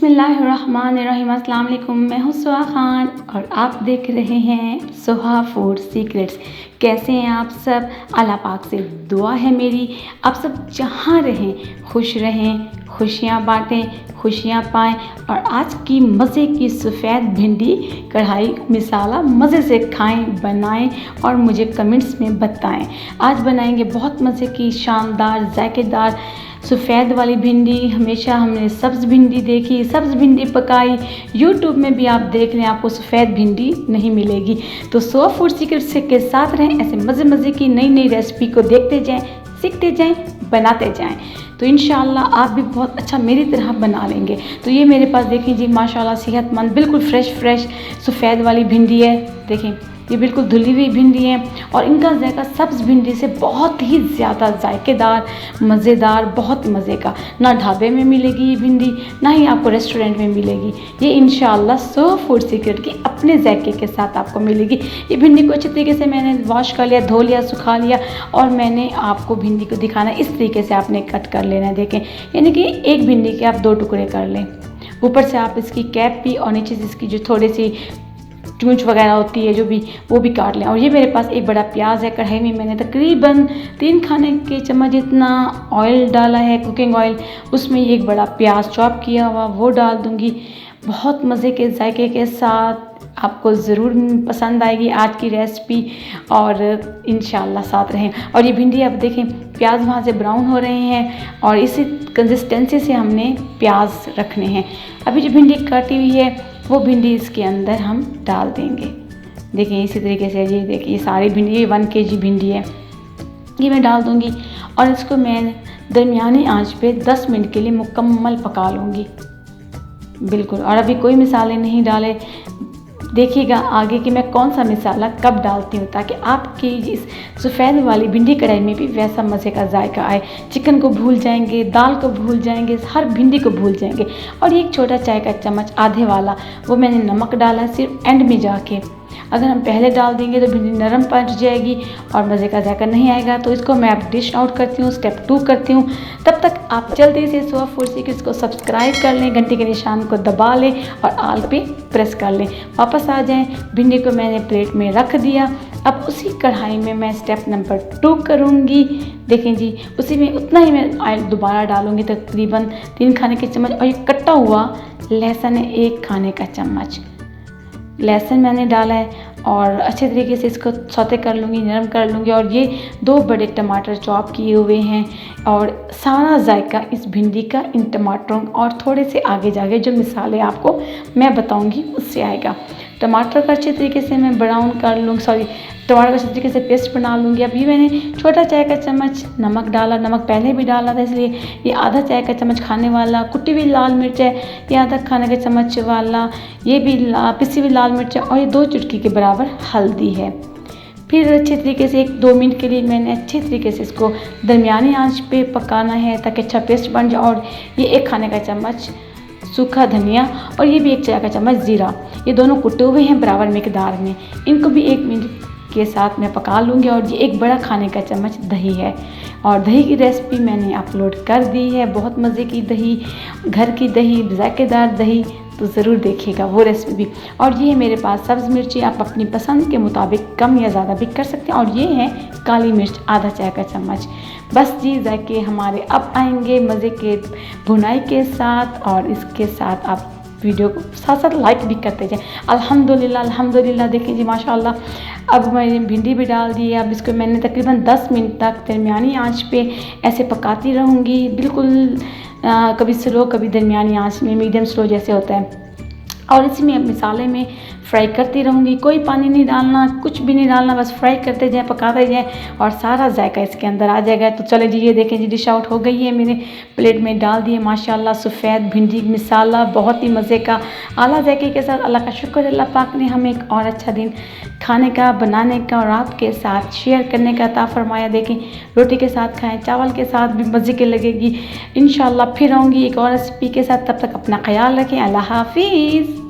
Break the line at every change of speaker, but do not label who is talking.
बिस्मिल्लाहिर्रहमानिर्रहीम। अस्सलाम वालेकुम। मैं हूँ सुहा खान और आप देख रहे हैं सुहा फूड सीक्रेट्स। कैसे हैं आप सब? अल्लाह पाक से दुआ है मेरी, आप सब जहाँ रहें खुश रहें, खुशियाँ बांटें, खुशियाँ पाएँ। और आज की मज़े की सफ़ेद भिंडी कढ़ाई मिसाला मज़े से खाएं, बनाएं और मुझे कमेंट्स में बताएं। आज बनाएंगे बहुत मज़े की शानदार जायकेदार सफ़ेद वाली भिंडी। हमेशा हमने सब्ज़ भिंडी देखी, सब्ज़ भिंडी पकाई। यूट्यूब में भी आप देख लें, आपको सफ़ेद भिंडी नहीं मिलेगी। तो सुहा फूड सीक्रेट्स के साथ रहें, ऐसे मज़े मज़े की नई नई रेसिपी को देखते जाएं, सीखते जाएं, बनाते जाएं। तो इंशाल्लाह आप भी बहुत अच्छा मेरी तरह बना लेंगे। तो ये मेरे पास देखें जी, माशाल्लाह सेहतमंद बिल्कुल फ्रेश सफ़ेद वाली भिंडी है। देखें ये बिल्कुल धुली हुई भिंडी है और इनका जायका सब्ज़ भिंडी से बहुत ही ज़्यादा जायकेदार, मज़ेदार, बहुत मज़े का। ना ढाबे में मिलेगी ये भिंडी, ना ही आपको रेस्टोरेंट में मिलेगी। ये इंशाल्लाह सुहा फूड सीक्रेट की अपने जायके के साथ आपको मिलेगी। ये भिंडी को अच्छी तरीके से मैंने वॉश कर लिया, धो लिया, सुखा लिया और मैंने आपको भिंडी को दिखाना इस तरीके से आपने कट कर लेना है। देखें यानी कि एक भिंडी के आप 2 टुकड़े कर लें। ऊपर से आप इसकी कैप भी और नीचे से इसकी जो थोड़ी सी चूंच वगैरह होती है जो भी, वो भी काट लें। और ये मेरे पास एक बड़ा प्याज है। कढ़ाई में मैंने तकरीबन 3 खाने के चम्मच जितना ऑयल डाला है, कुकिंग ऑयल। उसमें एक बड़ा प्याज चॉप किया हुआ वो डाल दूँगी। बहुत मज़े के जायके के साथ आपको ज़रूर पसंद आएगी आज की रेसिपी और इंशाल्लाह साथ रहें। और ये भिंडी अब देखें प्याज वहाँ से ब्राउन हो रहे हैं और इसी कंसिस्टेंसी से हमने प्याज रखने हैं। अभी जो भिंडी कटी हुई है वो भिंडी इसके अंदर हम डाल देंगे। देखिए इसी तरीके से ये देखिए ये सारी भिंडी, ये 1 kg भिंडी है, ये मैं डाल दूँगी और इसको मैं दरमियानी आंच पे 10 मिनट के लिए मुकम्मल पका लूँगी बिल्कुल। और अभी कोई मसाले नहीं डाले। देखिएगा आगे कि मैं कौन सा मसाला कब डालती हूँ ताकि आपकी इस सफ़ेद वाली भिंडी कढ़ाई में भी वैसा मज़े का जायका आए। चिकन को भूल जाएंगे, दाल को भूल जाएंगे, हर भिंडी को भूल जाएंगे। और एक छोटा चाय का चम्मच आधे वाला वो मैंने नमक डाला सिर्फ एंड में जाके। अगर हम पहले डाल देंगे तो भिंडी नरम पड़ जाएगी और मज़े का जायका नहीं आएगा। तो इसको मैं अब डिश आउट करती हूँ, स्टेप 2 करती हूँ। तब तक आप जल्दी से सुहा फूड सीक्रेट्स को सब्सक्राइब कर लें, घंटे के निशान को दबा लें और आल पे प्रेस कर लें। वापस आ जाएं। भिंडी को मैंने प्लेट में रख दिया। अब उसी कढ़ाई में मैं स्टेप नंबर 2 करूँगी। देखें जी उसी में उतना ही मैं ऑयल दोबारा डालूँगी, तकरीबन 3 खाने के चम्मच। और ये कटा हुआ लहसुन है 1 खाने का चम्मच लहसुन मैंने डाला है और अच्छे तरीके से इसको सौते कर लूँगी, नरम कर लूँगी। और ये 2 बड़े टमाटर चॉप किए हुए हैं और सारा जायका इस भिंडी का इन टमाटरों और थोड़े से आगे जाके जो मिसाले आपको मैं बताऊँगी उससे आएगा। टमाटर का अच्छे तरीके से मैं ब्राउन कर लूँगी, टमाटर का अच्छे तरीके से पेस्ट बना लूँगी। अब ये मैंने छोटा चाय का चम्मच नमक डाला, नमक पहले भी डाला था इसलिए ये आधा चाय का चम्मच खाने वाला कुटी हुई लाल मिर्च है, ये आधा खाने का चम्मच वाला ये भी पिसी हुई लाल मिर्च है और ये 2 चुटकी के बराबर हल्दी है। फिर अच्छे तरीके से 1-2 मिनट के लिए मैंने अच्छे तरीके से इसको दरमियानी आंच पे पकाना है ताकि अच्छा पेस्ट बन जाए। और ये 1 खाने का चम्मच सूखा धनिया और ये भी 1 चाय का चम्मच ज़ीरा, ये दोनों कुटे हुए हैं बराबर मिकदार में। इनको भी 1 मिनट के साथ मैं पका लूँगी। और ये 1 बड़ा खाने का चम्मच दही है और दही की रेसिपी मैंने अपलोड कर दी है। बहुत मज़े की दही, घर की दही, जायकेदार दही, तो ज़रूर देखिएगा वो रेसिपी भी। और ये है मेरे पास सब्ज़ मिर्ची, आप अपनी पसंद के मुताबिक कम या ज़्यादा भी कर सकते हैं। और ये है काली मिर्च आधा चाय का चम्मच। बस जी जायके हमारे अब आएंगे मज़े के भुनाई के साथ। और इसके साथ आप वीडियो को साथ साथ लाइक भी करते जाएं। अल्हम्दुलिल्लाह देखें जी माशाल्लाह। अब मैंने भिंडी भी डाल दी है। अब इसको मैंने तकरीबन 10 मिनट तक दरमियानी आंच पे ऐसे पकाती रहूँगी बिल्कुल, कभी स्लो कभी दरमियानी आंच में, मीडियम स्लो जैसे होता है। और इसी में मिसाले में फ्राई करती रहूँगी। कोई पानी नहीं डालना, कुछ भी नहीं डालना, बस फ्राई करते जाएं, पकाते जाएं और सारा जायका इसके अंदर आ जाएगा। तो चले जी ये देखें जी डिश आउट हो गई है, मेरे प्लेट में डाल दिए माशाल्लाह सफ़ेद भिंडी मिसाला बहुत ही मज़े का आला जायके के साथ। अल्लाह का शुक्र अल्लाह पाक ने हमें एक और अच्छा दिन खाने का, बनाने का और आपके साथ शेयर करने का अता फरमाया। देखें रोटी के साथ खाएँ, चावल के साथ भी मज़े की लगेगी। इंशाल्लाह फिर आऊँगी एक और रेसिपी के साथ। तब तक अपना ख्याल रखें। अल्लाह हाफिज़।